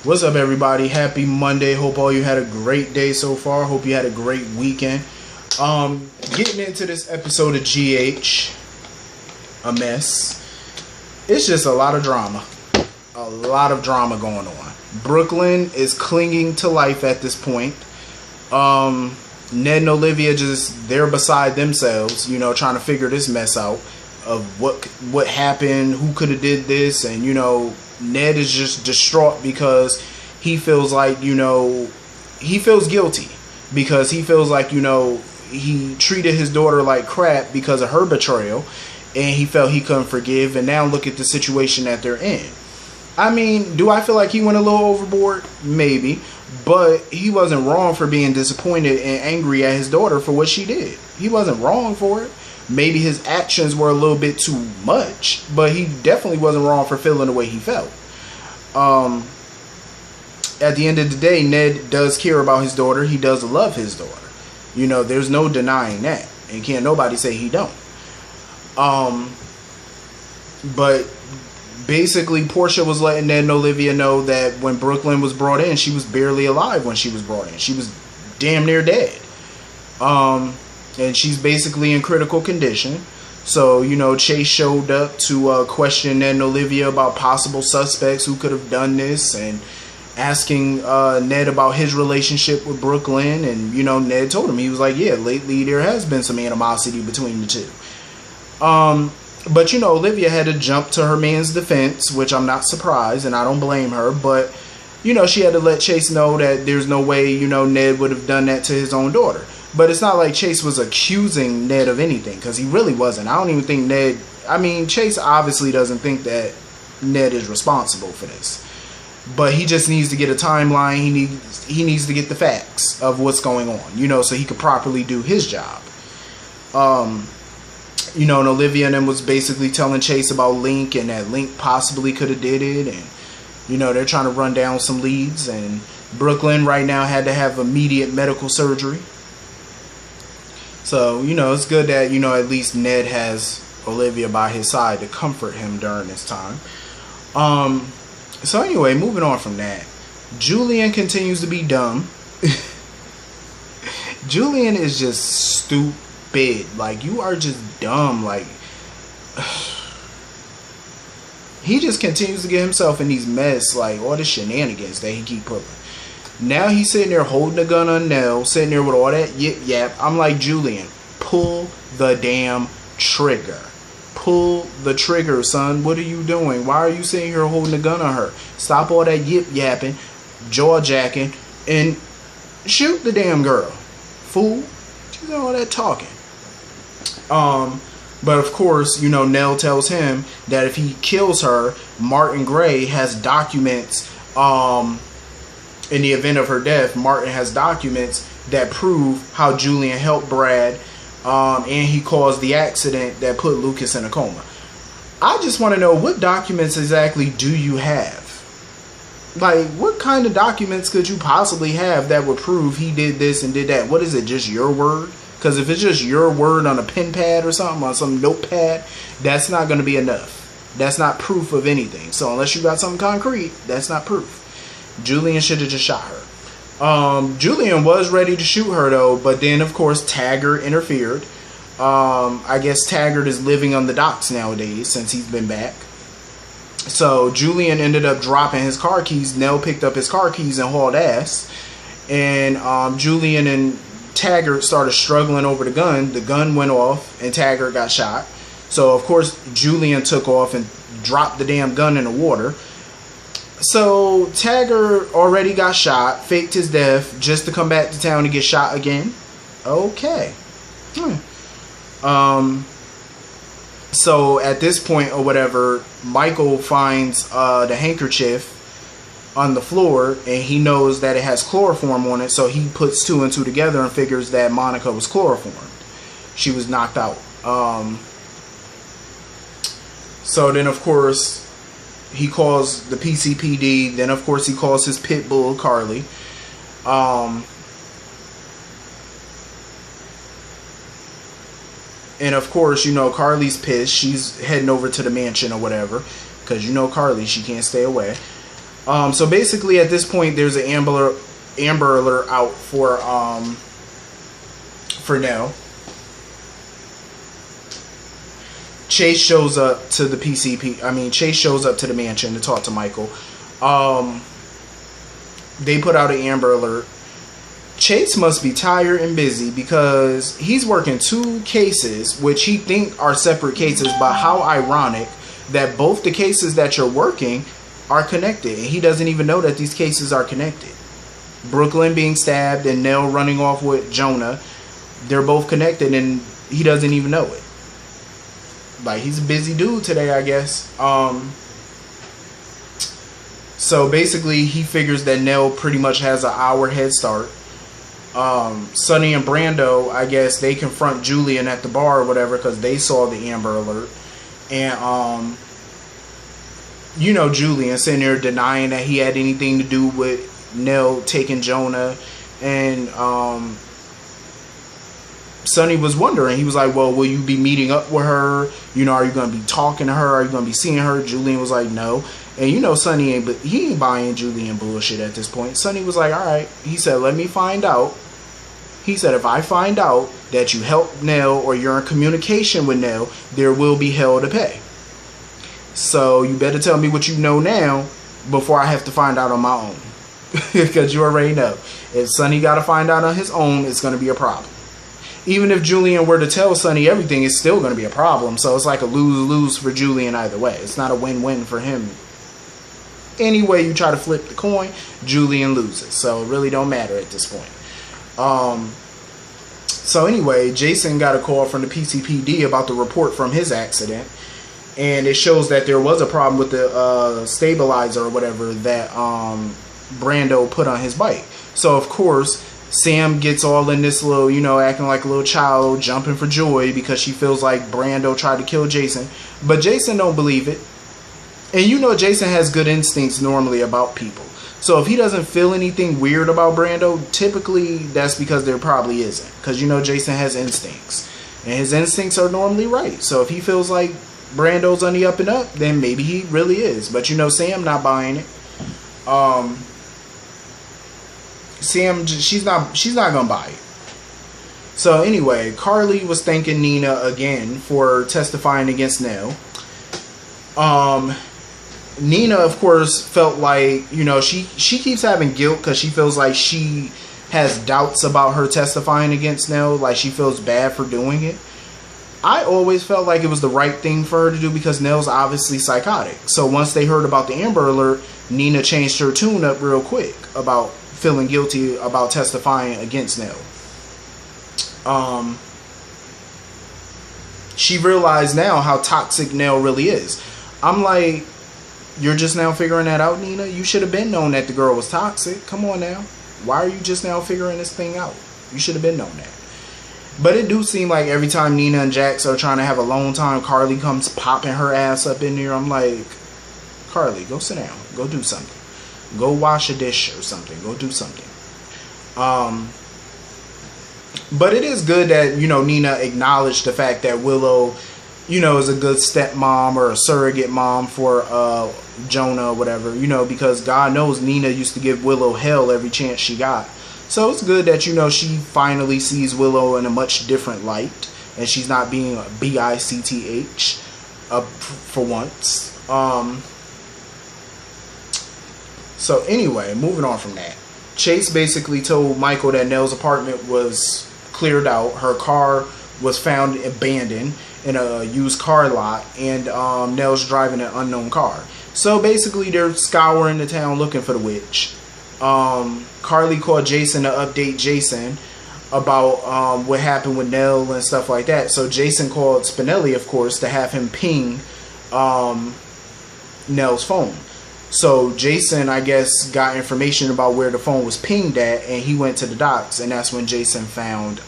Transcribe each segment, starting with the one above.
What's up, everybody? Happy Monday. Hope all you had a great day so far. Hope you had a great weekend. Getting into this episode of GH, a mess. It's just a lot of drama. A lot of drama going on. Brooklyn is clinging to life at this point. Ned and Olivia just, they're beside themselves, you know, trying to figure this mess out of what happened, who could have did this, and, you know, Ned is just distraught because he feels like, you know, he feels guilty because he feels like, you know, he treated his daughter like crap because of her betrayal, and he felt he couldn't forgive, and now look at the situation that they're in. I mean, do I feel like he went a little overboard? Maybe. But he wasn't wrong for being disappointed and angry at his daughter for what she did. He wasn't wrong for it. Maybe his actions were a little bit too much, but he definitely wasn't wrong for feeling the way he felt. At the end of the day, Ned does care about his daughter. He does love his daughter. You know, there's no denying that. And can't nobody say he don't. But basically, Portia was letting Ned and Olivia know that when Brooklyn was brought in, she was barely alive when she was brought in. She was damn near dead. And she's basically in critical condition. So, you know, Chase showed up to question Ned and Olivia about possible suspects who could have done this, and asking Ned about his relationship with Brooklyn. And, you know, Ned told him, he was like, yeah, lately there has been some animosity between the two. But, you know, Olivia had to jump to her man's defense, which I'm not surprised, and I don't blame her. But, you know, she had to let Chase know that there's no way, you know, Ned would have done that to his own daughter. But it's not like Chase was accusing Ned of anything, because he really wasn't. I don't even think Ned... I mean, Chase obviously doesn't think that Ned is responsible for this. But he just needs to get a timeline. He needs to get the facts of what's going on, you know, so he could properly do his job. You know, and Olivia and them was basically telling Chase about Link, and that Link possibly could have did it. And, you know, they're trying to run down some leads. And Brooklyn right now had to have immediate medical surgery. So, you know, it's good that, you know, at least Ned has Olivia by his side to comfort him during this time. So anyway, moving on from that. Julian continues to be dumb. Julian is just stupid. Like, you are just dumb. Like, he just continues to get himself in these mess, like all the shenanigans that he keep pulling. Now he's sitting there holding a gun on Nell, sitting there with all that yip yap. I'm like, Julian, pull the damn trigger. Pull the trigger, son. What are you doing? Why are you sitting here holding a gun on her? Stop all that yip yapping, jaw jacking, and shoot the damn girl. Fool. She's doing all that talking. But of course, you know, Nell tells him that if he kills her, Martin Gray has documents, in the event of her death, Martin has documents that prove how Julian helped Brad, and he caused the accident that put Lucas in a coma. I just want to know, what documents exactly do you have? Like, what kind of documents could you possibly have that would prove he did this and did that? What is it, just your word? Because if it's just your word on a pen pad or something, on some notepad, that's not going to be enough. That's not proof of anything. So unless you got something concrete, that's not proof. Julian should have just shot her. Julian was ready to shoot her, though, but then, of course, Taggart interfered. I guess Taggart is living on the docks nowadays since he's been back. So Julian ended up dropping his car keys. Nell picked up his car keys and hauled ass. And Julian and Taggart started struggling over the gun. The gun went off and Taggart got shot. So, of course, Julian took off and dropped the damn gun in the water. So Taggart already got shot, faked his death just to come back to town to get shot again. Okay. So at this point or whatever, Michael finds the handkerchief on the floor, and he knows that it has chloroform on it, so he puts two and two together and figures that Monica was chloroformed. She was knocked out. So then, of course, he calls the PCPD. Then, of course, he calls his pit bull, Carly. And, of course, you know, Carly's pissed. She's heading over to the mansion or whatever. Because, you know, Carly, she can't stay away. So basically, at this point, there's an Amber Alert out for Nell. Chase shows up to the PCP. I mean, Chase shows up to the mansion to talk to Michael. They put out an Amber Alert. Chase must be tired and busy because he's working 2 cases, which he think are separate cases. But how ironic that both the cases that you're working are connected, and he doesn't even know that these cases are connected. Brooklyn being stabbed and Nell running off with Jonah, they're both connected, and he doesn't even know it. Like, he's a busy dude today, I guess. So basically, he figures that Nell pretty much has an hour head start. Sonny and Brando, I guess, they confront Julian at the bar or whatever because they saw the Amber Alert. And, you know, Julian sitting there denying that he had anything to do with Nell taking Jonah. And Sonny was wondering. He was like, well, will you be meeting up with her? You know, are you going to be talking to her? Are you going to be seeing her? Julian was like, no. And you know, Sonny ain't buying Julian bullshit at this point. Sonny was like, all right. He said, let me find out. He said, if I find out that you help Nell or you're in communication with Nell, there will be hell to pay. So you better tell me what you know now before I have to find out on my own. Because you already know. If Sonny got to find out on his own, it's going to be a problem. Even if Julian were to tell Sonny everything, it's still going to be a problem. So it's like a lose-lose for Julian either way. It's not a win-win for him. Any way you try to flip the coin, Julian loses. So it really don't matter at this point. So anyway, Jason got a call from the PCPD about the report from his accident. And it shows that there was a problem with the stabilizer or whatever that Brando put on his bike. So of course, Sam gets all in this little, you know, acting like a little child, jumping for joy because she feels like Brando tried to kill Jason. But Jason don't believe it. And you know Jason has good instincts normally about people. So if he doesn't feel anything weird about Brando, typically that's because there probably isn't. Because you know Jason has instincts. And his instincts are normally right. So if he feels like Brando's on the up and up, then maybe he really is. But you know Sam not buying it. Sam, she's not gonna buy it. So anyway, Carly was thanking Nina again for testifying against Nell. Nina, of course, felt like, you know, she keeps having guilt because she feels like she has doubts about her testifying against Nell. Like, she feels bad for doing it. I always felt like it was the right thing for her to do because Nell's obviously psychotic. So once they heard about the Amber Alert, Nina changed her tune up real quick about feeling guilty about testifying against Nell. She realized now how toxic Nell really is. I'm like, you're just now figuring that out, Nina? You should have been known that the girl was toxic. Come on now. Why are you just now figuring this thing out? You should have been known that. But it do seem like every time Nina and Jax are trying to have a alone time, Carly comes popping her ass up in there. I'm like, Carly, go sit down. Go do something. Go wash a dish or something. Go do something. But it is good that, you know, Nina acknowledged the fact that Willow, you know, is a good stepmom or a surrogate mom for Jonah or whatever, you know, because God knows Nina used to give Willow hell every chance she got. So it's good that, you know, she finally sees Willow in a much different light and she's not being a bitch for once. So anyway, moving on from that. Chase basically told Michael that Nell's apartment was cleared out. Her car was found abandoned in a used car lot, and Nell's driving an unknown car. So basically they're scouring the town looking for the witch. Carly called Jason to update Jason about what happened with Nell and stuff like that. So Jason called Spinelli, of course, to have him ping Nell's phone. So Jason, I guess, got information about where the phone was pinged at, and he went to the docks, and that's when Jason found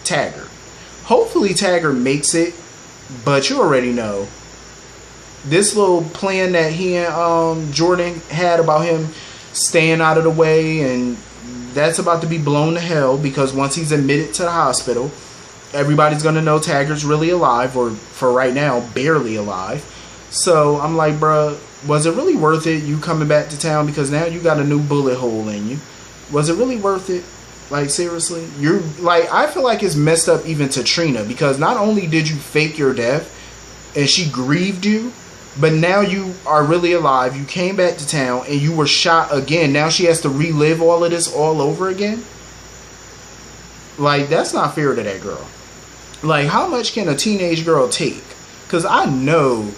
Taggart. Hopefully Taggart makes it, but you already know. This little plan that he and Jordan had about him staying out of the way, and that's about to be blown to hell, because once he's admitted to the hospital, everybody's going to know Taggart's really alive, or for right now, barely alive. So I'm like, bruh, Was it really worth it, you coming back to town? Because now you got a new bullet hole in you. Was it really worth it? Like, seriously? You're, like, I feel like it's messed up even to Trina. Because not only did you fake your death, and she grieved you, but now you are really alive. You came back to town, and you were shot again. Now she has to relive all of this all over again? Like, that's not fair to that girl. Like, how much can a teenage girl take? Because I know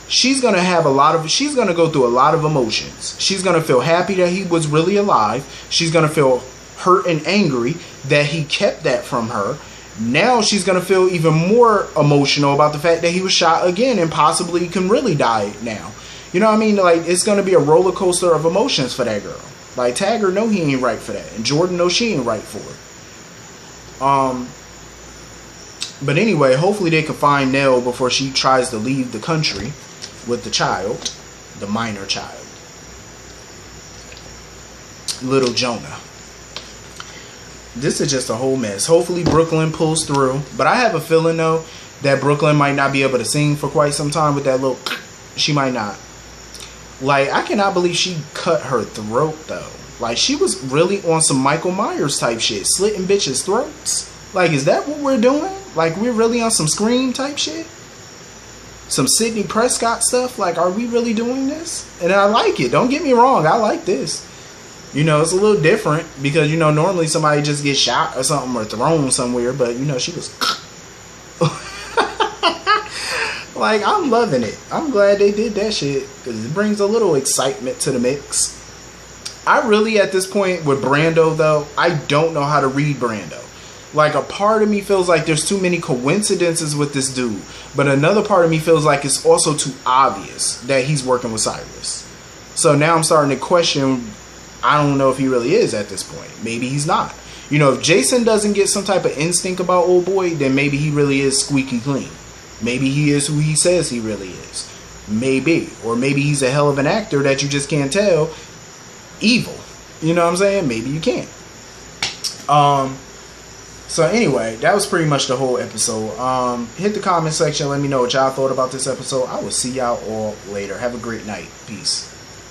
she's going to have she's going to go through a lot of emotions. She's going to feel happy that he was really alive. She's going to feel hurt and angry that he kept that from her. Now she's going to feel even more emotional about the fact that he was shot again and possibly can really die now. You know what I mean? Like, it's going to be a roller coaster of emotions for that girl. Like, Taggart know he ain't right for that. And Jordan knows she ain't right for it. But anyway, hopefully they can find Nell before she tries to leave the country with the child, the minor child, little Jonah. This is just a whole mess. Hopefully Brooklyn pulls through, but I have a feeling though that Brooklyn might not be able to sing for quite some time with that little. She might not. Like, I cannot believe she cut her throat though. Like, she was really on some Michael Myers type shit, slitting bitches' throats. Like, is that what we're doing? Like, we're really on some Scream type shit? Some Sidney Prescott stuff? Like, are we really doing this? And I like it. Don't get me wrong. I like this. You know, it's a little different because, you know, normally somebody just gets shot or something or thrown somewhere. But, you know, she was... Like, I'm loving it. I'm glad they did that shit because it brings a little excitement to the mix. I really, at this point, with Brando, though, I don't know how to read Brando. Like, a part of me feels like there's too many coincidences with this dude. But another part of me feels like it's also too obvious that he's working with Cyrus. So now I'm starting to question, I don't know if he really is at this point. Maybe he's not. You know, if Jason doesn't get some type of instinct about old boy, then maybe he really is squeaky clean. Maybe he is who he says he really is. Maybe. Or maybe he's a hell of an actor that you just can't tell. Evil. You know what I'm saying? Maybe you can't. So anyway, that was pretty much the whole episode. Hit the comment section. Let me know what y'all thought about this episode. I will see y'all all later. Have a great night. Peace.